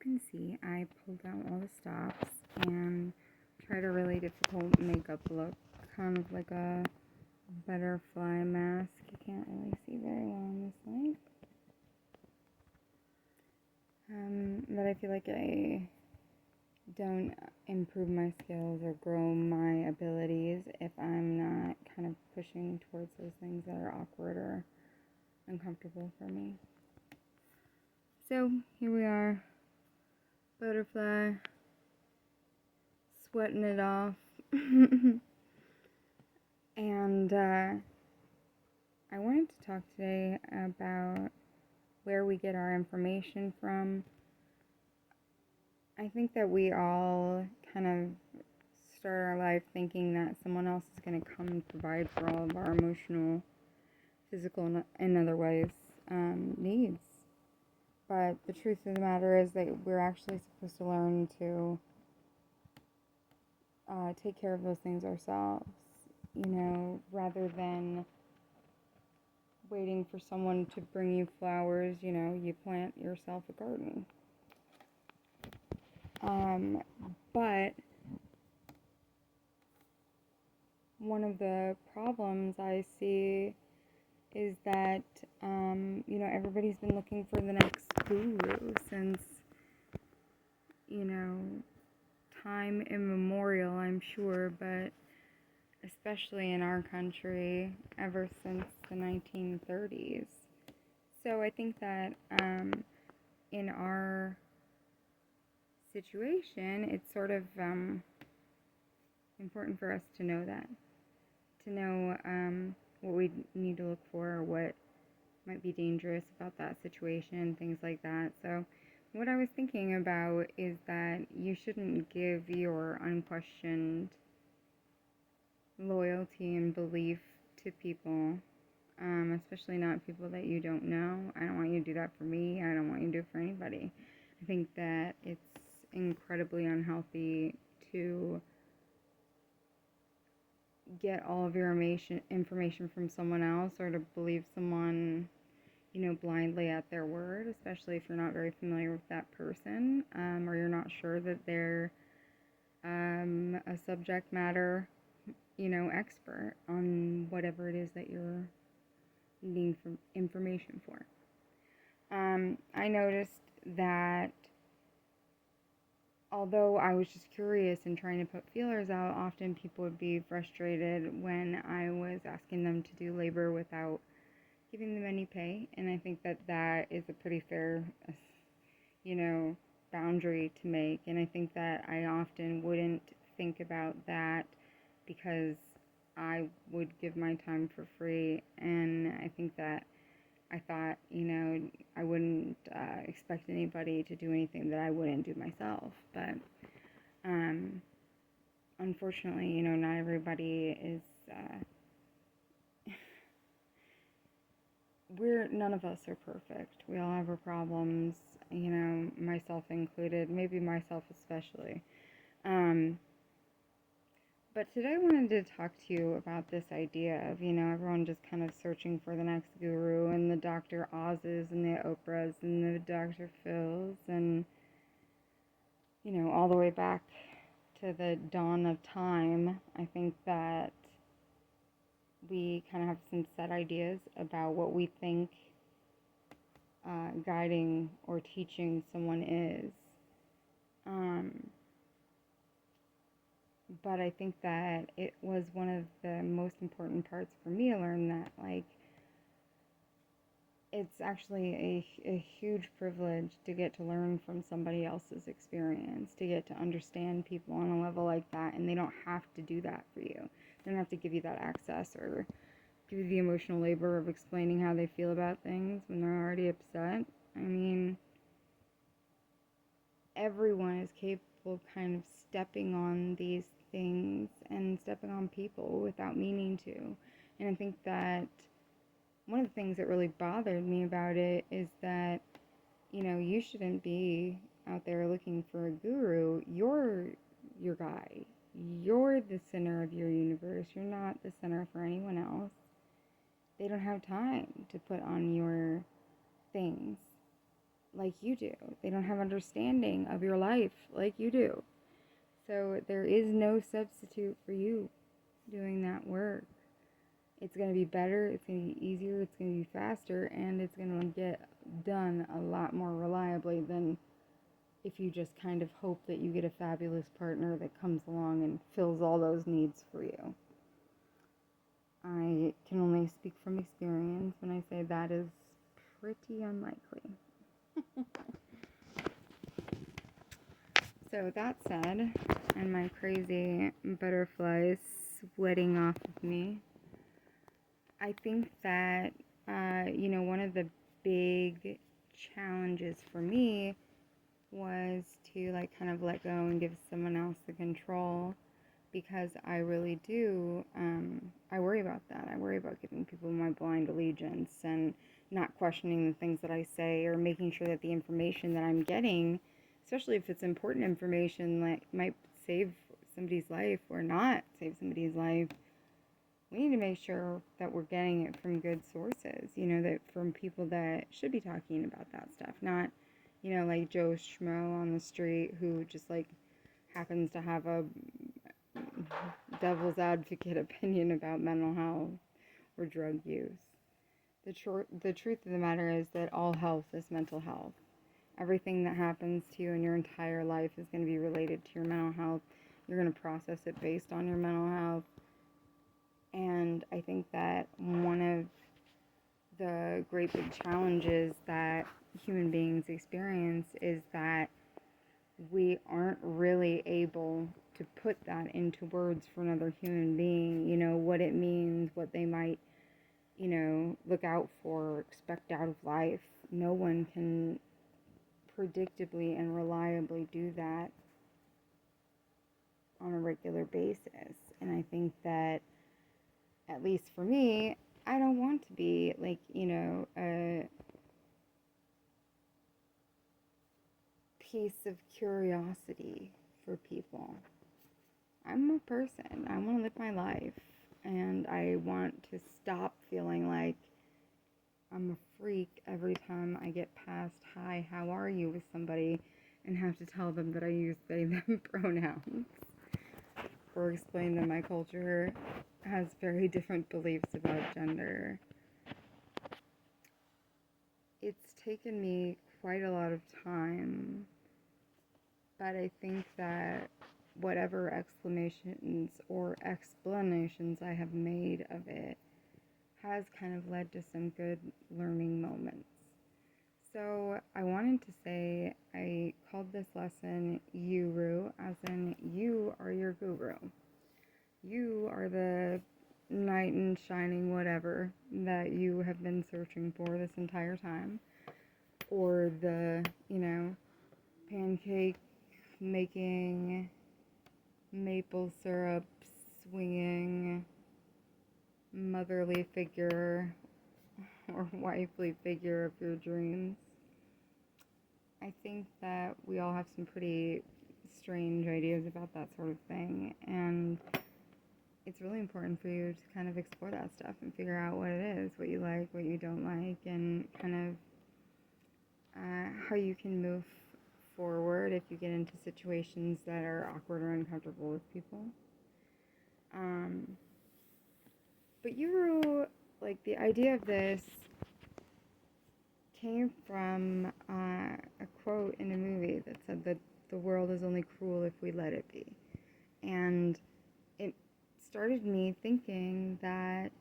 can see, I pulled out all the stops and tried a really difficult makeup look, kind of like a butterfly mask. You can't really see very well in this light. But I feel like I don't improve my skills or grow my abilities if I'm not kind of pushing towards those things that are awkward or uncomfortable for me. So here we are, butterfly, sweating it off. And I wanted to talk today about where we get our information from. I think that we all kind of start our life thinking that someone else is going to come and provide for all of our emotional, physical, and otherwise needs. But the truth of the matter is that we're actually supposed to learn to take care of those things ourselves, rather than waiting for someone to bring you flowers. You plant yourself a garden. But one of the problems I see is that, everybody's been looking for the next guru since, time immemorial, I'm sure, but especially in our country, ever since the 1930s. So I think that in our situation, it's sort of important for us to know that. To know what we need to look for, or what might be dangerous about that situation, things like that. So what I was thinking about is that you shouldn't give your unquestioned loyalty and belief to people, especially not people that you don't know. I don't want you to do that for me. I don't want you to do it for anybody. I think that it's incredibly unhealthy to get all of your information from someone else, or to believe someone, blindly at their word, especially if you're not very familiar with that person, or you're not sure that they're a subject matter, expert on whatever it is that you're needing information for. I noticed that although I was just curious and trying to put feelers out, often people would be frustrated when I was asking them to do labor without giving them any pay. And I think that that is a pretty fair, boundary to make. And I think that I often wouldn't think about that because I would give my time for free. And I think that I thought, I wouldn't expect anybody to do anything that I wouldn't do myself. But unfortunately, not everybody is, none of us are perfect. We all have our problems, myself included, maybe myself especially. But today I wanted to talk to you about this idea of, everyone just kind of searching for the next guru, and the Dr. Oz's and the Oprahs and the Dr. Phil's, and, all the way back to the dawn of time. I think that we kind of have some set ideas about what we think guiding or teaching someone is. But I think that it was one of the most important parts for me to learn that, it's actually a huge privilege to get to learn from somebody else's experience, to get to understand people on a level like that, and they don't have to do that for you. They don't have to give you that access or give you the emotional labor of explaining how they feel about things when they're already upset. I mean, everyone is capable of kind of stepping on these things and stepping on people without meaning to. And I think that one of the things that really bothered me about it is that, you shouldn't be out there looking for a guru. You're your guy. You're the center of your universe. You're not the center for anyone else. They don't have time to put on your things. like you do. They don't have understanding of your life like you do. So there is no substitute for you doing that work. It's going to be better, it's going to be easier, it's going to be faster, and it's going to get done a lot more reliably than if you just kind of hope that you get a fabulous partner that comes along and fills all those needs for you. I can only speak from experience when I say that is pretty unlikely. So that said, and my crazy butterflies sweating off of me, I think that, one of the big challenges for me was to like kind of let go and give someone else the control, because I really do, I worry about that. I worry about giving people my blind allegiance and not questioning the things that I say, or making sure that the information that I'm getting, especially if it's important information that might save somebody's life or not save somebody's life, we need to make sure that we're getting it from good sources, that from people that should be talking about that stuff, not, like Joe Schmo on the street who just like happens to have a devil's advocate opinion about mental health or drug use. The truth of the matter is that all health is mental health. Everything that happens to you in your entire life is going to be related to your mental health. You're going to process it based on your mental health. And I think that one of the great big challenges that human beings experience is that we aren't really able to put that into words for another human being, what it means, what they might, look out for, expect out of life. No one can predictably and reliably do that on a regular basis. And I think that, at least for me, I don't want to be like, a piece of curiosity for people. I'm a person. I want to live my life. And I want to stop feeling like I'm a freak every time I get past hi, how are you with somebody and have to tell them that I use they, them pronouns. Or explain that my culture has very different beliefs about gender. It's taken me quite a lot of time, but I think that whatever exclamations or explanations I have made of it has kind of led to some good learning moments. So I wanted to say I called this lesson Yuru, as in you are your guru. You are the knight in shining whatever that you have been searching for this entire time. Or the, pancake making, maple syrup swinging, motherly figure or wifely figure of your dreams. I think that we all have some pretty strange ideas about that sort of thing, and it's really important for you to kind of explore that stuff and figure out what it is, what you like, what you don't like, and kind of how you can move forward if you get into situations that are awkward or uncomfortable with people. But like the idea of this came from a quote in a movie that said that the world is only cruel if we let it be. And it started me thinking that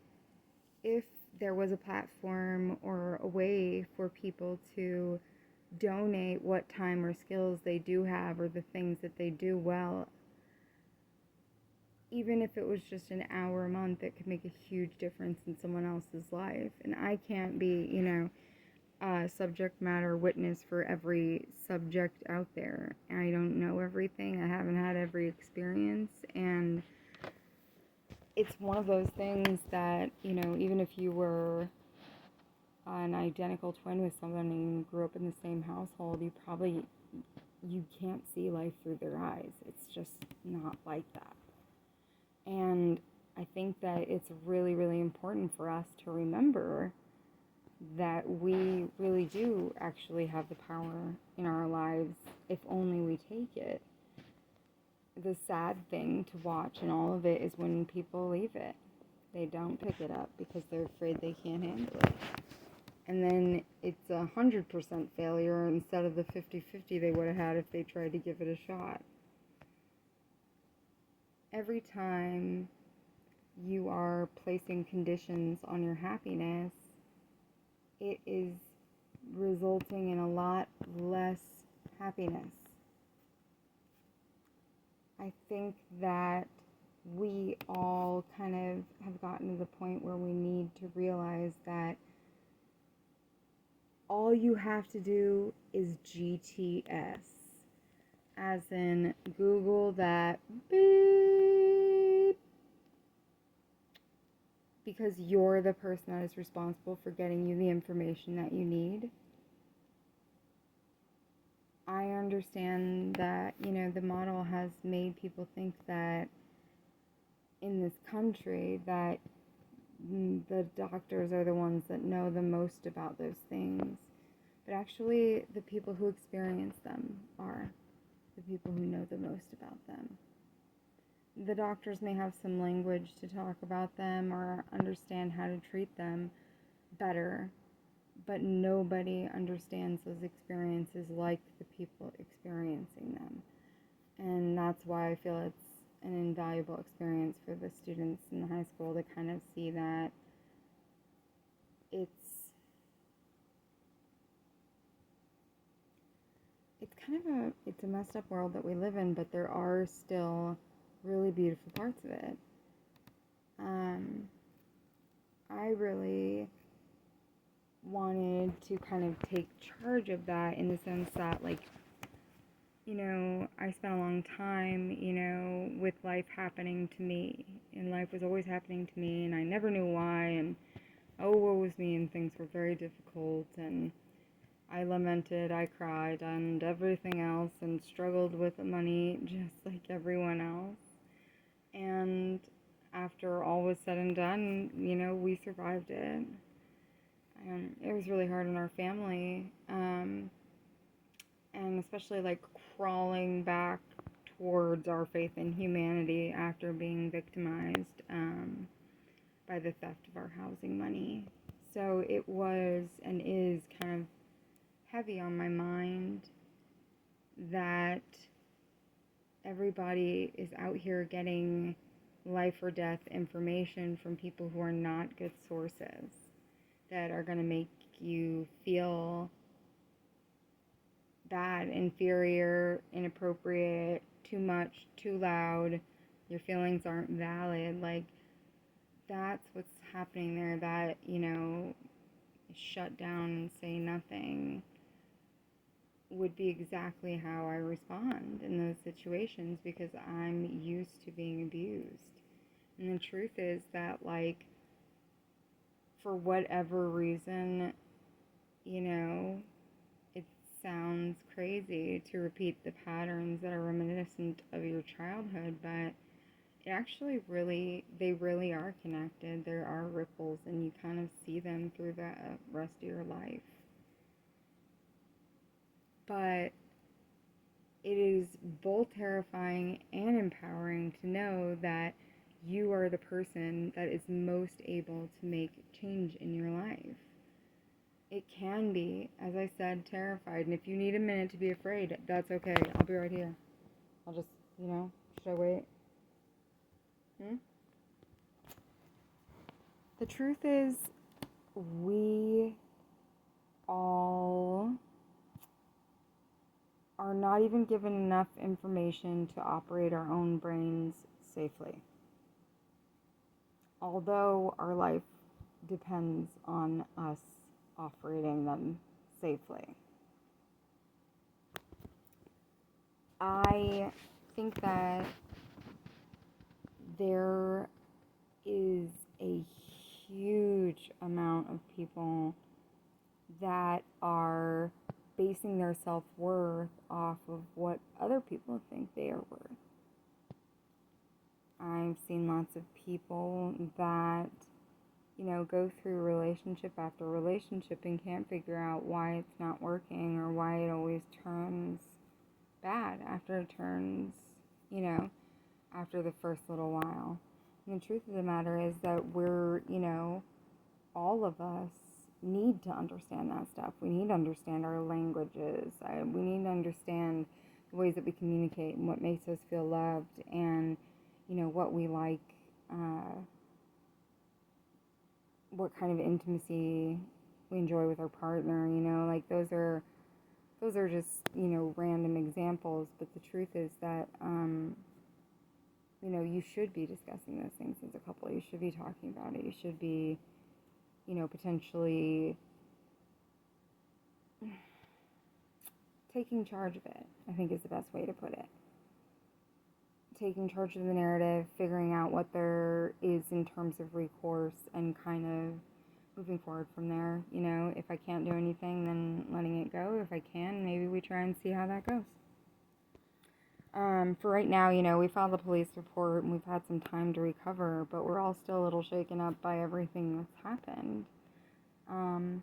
if there was a platform or a way for people to donate what time or skills they do have or the things that they do well, even if it was just an hour a month, it could make a huge difference in someone else's life. And I can't be, subject matter witness for every subject out there. I don't know everything. I haven't had every experience. And it's one of those things that, even if you were an identical twin with someone and you grew up in the same household, you can't see life through their eyes. It's just not like that. And I think that it's really, really important for us to remember that we really do actually have the power in our lives if only we take it. The sad thing to watch in all of it is when people leave it. They don't pick it up because they're afraid they can't handle it. And then it's 100% failure instead of the 50-50 they would have had if they tried to give it a shot. Every time you are placing conditions on your happiness, it is resulting in a lot less happiness. I think that we all kind of have gotten to the point where we need to realize that all you have to do is GTS, as in Google that beep, because you're the person that is responsible for getting you the information that you need. I understand that, the model has made people think that in this country that the doctors are the ones that know the most about those things. But actually, the people who experience them are the people who know the most about them. The doctors may have some language to talk about them or understand how to treat them better, but nobody understands those experiences like the people experiencing them. And that's why I feel it's an invaluable experience for the students in the high school to kind of see that it's a messed up world that we live in, but there are still really beautiful parts of it. I really wanted to kind of take charge of that in the sense that, I spent a long time, with life happening to me, and life was always happening to me, and I never knew why, and woe was me, and things were very difficult, and I lamented, I cried, and everything else, and struggled with money just like everyone else. And after all was said and done, we survived it. It was really hard on our family, and especially crawling back towards our faith in humanity after being victimized by the theft of our housing money. So it was and is kind of heavy on my mind that everybody is out here getting life or death information from people who are not good sources, that are going to make you feel bad, inferior, inappropriate, too much, too loud, your feelings aren't valid. That's what's happening there, that, shut down and say nothing would be exactly how I respond in those situations, because I'm used to being abused. And the truth is that, for whatever reason, it sounds crazy to repeat the patterns that are reminiscent of your childhood, but it actually they really are connected. There are ripples, and you kind of see them through the rest of your life. But it is both terrifying and empowering to know that you are the person that is most able to make change in your life. It can be, as I said, terrified. And if you need a minute to be afraid, that's okay. I'll be right here. I'll just, should I wait? The truth is, we all are not even given enough information to operate our own brains safely. Although our life depends on us operating them safely. I think that there is a huge amount of people that are basing their self-worth off of what other people think they are worth. I've seen lots of people that go through relationship after relationship and can't figure out why it's not working or why it always turns bad after it turns, after the first little while. And the truth of the matter is that we're, all of us need to understand that stuff. We need to understand our languages. We need to understand the ways that we communicate and what makes us feel loved and, what we like, what kind of intimacy we enjoy with our partner, like those are just, random examples, but the truth is that, you should be discussing those things as a couple. You should be talking about it. You should be, potentially taking charge of it, I think is the best way to put it. Taking charge of the narrative, figuring out what there is in terms of recourse, and kind of moving forward from there. If I can't do anything, then letting it go. If I can, maybe we try and see how that goes. For right now, we filed a police report and we've had some time to recover, but we're all still a little shaken up by everything that's happened. And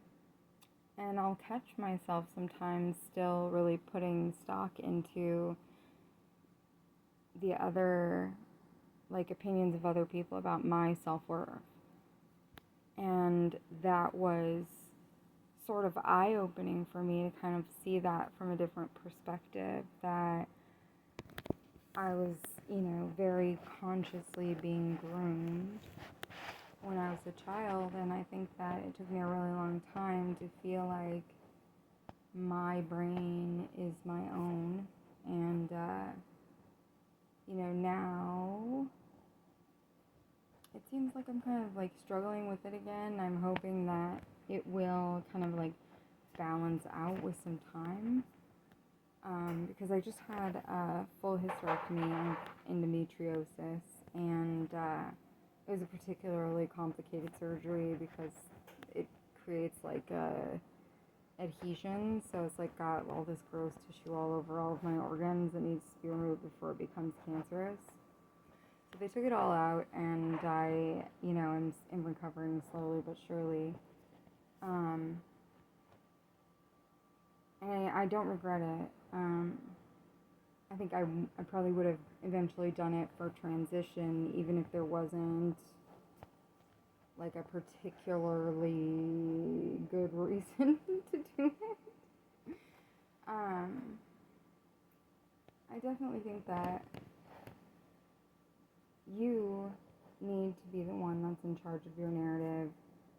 I'll catch myself sometimes still really putting stock into the other, opinions of other people about my self-worth. And that was sort of eye-opening for me to kind of see that from a different perspective, that I was, very consciously being groomed when I was a child, and I think that it took me a really long time to feel like my brain is my own, and, now it seems like I'm kind of, struggling with it again. I'm hoping that it will kind of, balance out with some time. Because I just had a full hysterectomy on endometriosis, and it was a particularly complicated surgery because it creates adhesion, so it's got all this gross tissue all over all of my organs that needs to be removed before it becomes cancerous. So they took it all out, and I, am recovering slowly but surely. And I don't regret it. I think I probably would have eventually done it for transition, even if there wasn't a particularly good reason to do it. I definitely think that you need to be the one that's in charge of your narrative.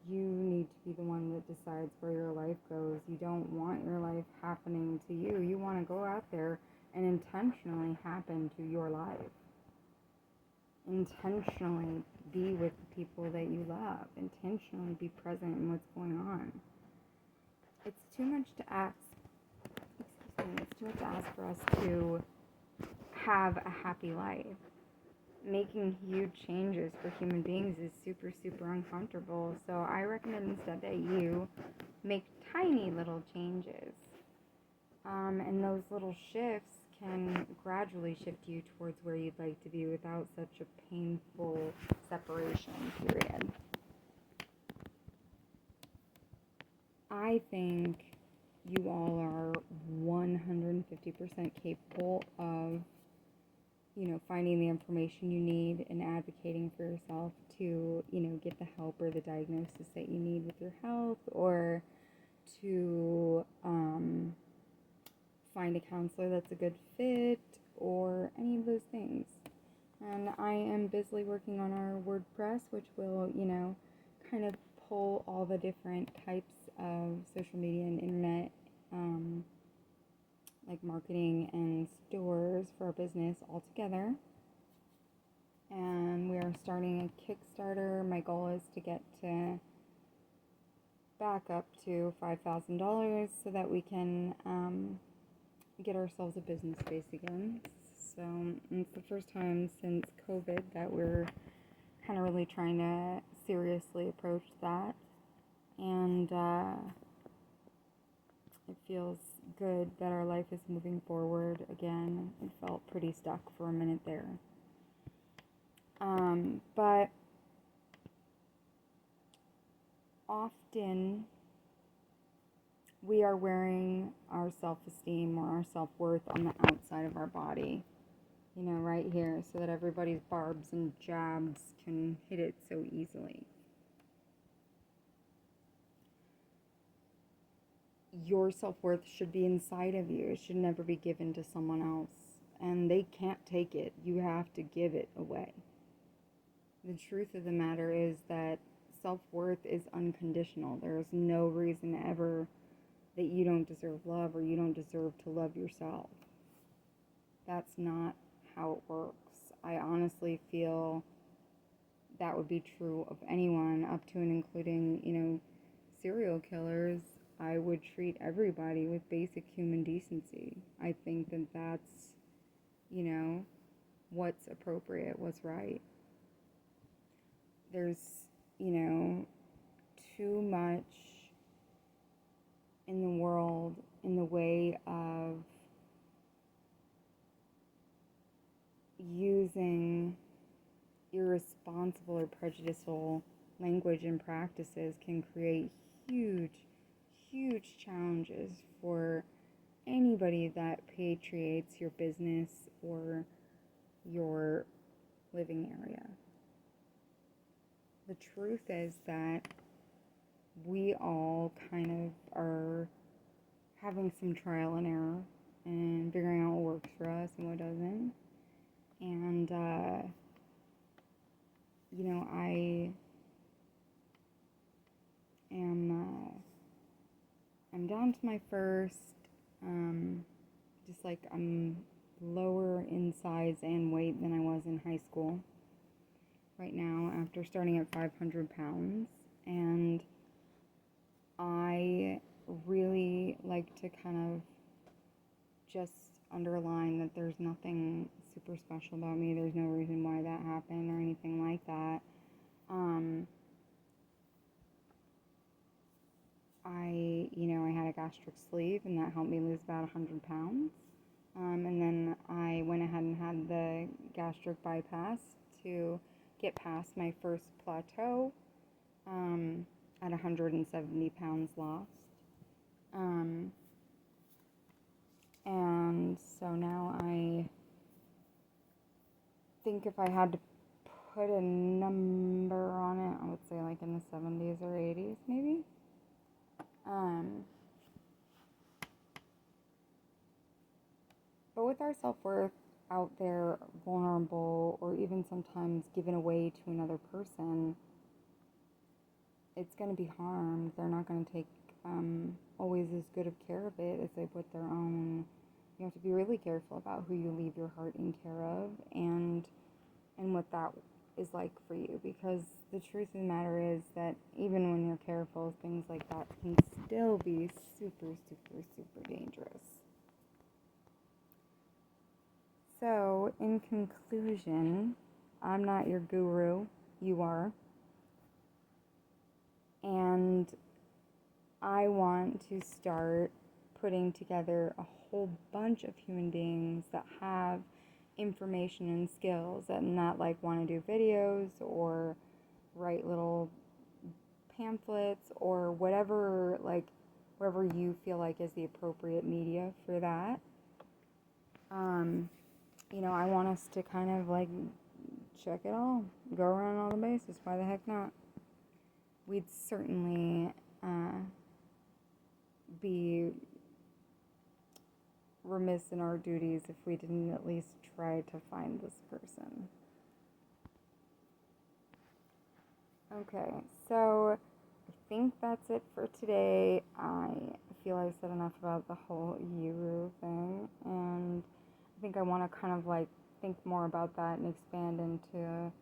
You need to be the one that decides where your life goes. You don't want your life happening to you. You want to go out there and intentionally happen to your life. Intentionally be with the people that you love. Intentionally be present in what's going on. It's too much to ask. It's too much to ask for us to have a happy life. Making huge changes for human beings is super, super uncomfortable. So I recommend instead that you make tiny little changes. And those little shifts can gradually shift you towards where you'd like to be without such a painful separation period. I think you all are 150% capable of finding the information you need and advocating for yourself to, get the help or the diagnosis that you need with your health, or to find a counselor that's a good fit, or any of those things. And I am busily working on our WordPress, which will, kind of pull all the different types of social media and internet marketing and stores for our business all together. And we are starting a Kickstarter. My goal is to get to back up to $5,000 so that we can get ourselves a business space again. So it's the first time since COVID that we're kind of really trying to seriously approach that. And it feels good that our life is moving forward again. It felt pretty stuck for a minute there. But often we are wearing our self-esteem or our self-worth on the outside of our body, right here, so that everybody's barbs and jabs can hit it so easily. Your self-worth should be inside of you. It should never be given to someone else. And they can't take it. You have to give it away. The truth of the matter is that self-worth is unconditional. There is no reason ever that you don't deserve love or you don't deserve to love yourself. That's not how it works. I honestly feel that would be true of anyone, up to and including, serial killers. I would treat everybody with basic human decency. I think that that's, what's appropriate, what's right. There's, too much in the world in the way of using irresponsible or prejudicial language and practices can create huge challenges for anybody that patriates your business or your living area. The truth is that we all kind of are having some trial and error and figuring out what works for us and what doesn't. And, I'm down to my first, just like I'm lower in size and weight than I was in high school right now after starting at 500 pounds. And I really like to kind of just underline that there's nothing super special about me. There's no reason why that happened or anything like that. I had a gastric sleeve, and that helped me lose about 100 pounds. And then I went ahead and had the gastric bypass to get past my first plateau at 170 pounds lost. And so now I think if I had to put a number on it, I would say like in the 70s or 80s maybe. But with our self-worth out there, vulnerable, or even sometimes given away to another person, it's going to be harmed. They're not going to take always as good of care of it as they would their own. You have to be really careful about who you leave your heart in care of and what that is like for you, because the truth of the matter is that even when you're careful, things like that can still be super dangerous. So, in conclusion, I'm not your guru, you are. And I want to start putting together a whole bunch of human beings that have information and skills and not like want to do videos or write little pamphlets or whatever you feel like is the appropriate media for that. I want us to kind of like check it all, go around all the bases. Why the heck not? We'd certainly be remiss in our duties if we didn't at least try to find this person. Okay, so I think that's it for today. I feel I've said enough about the whole Uru thing, and I think I want to kind of like think more about that and expand into,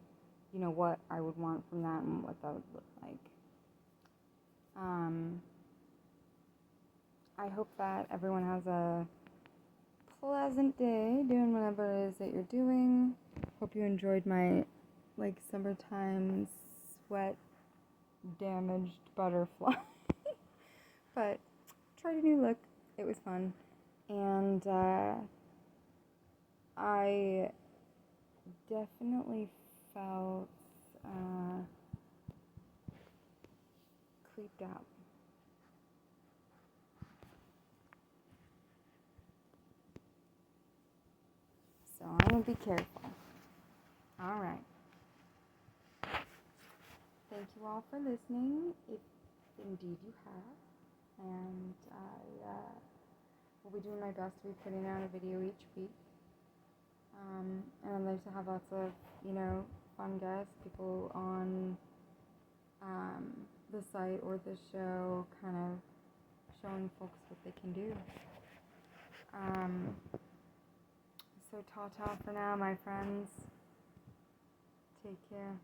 what I would want from that and what that would look like. I hope that everyone has a pleasant day doing whatever it is that you're doing. Hope you enjoyed my summertime sweat damaged butterfly. But tried a new look. It was fun. And I definitely felt creeped out. So I'm going to be careful. Alright. Thank you all for listening, if indeed you have. And I will be doing my best to be putting out a video each week. And I'd like to have lots of, fun guests, people on the site or the show, kind of showing folks what they can do. So ta-ta for now, my friends. Take care.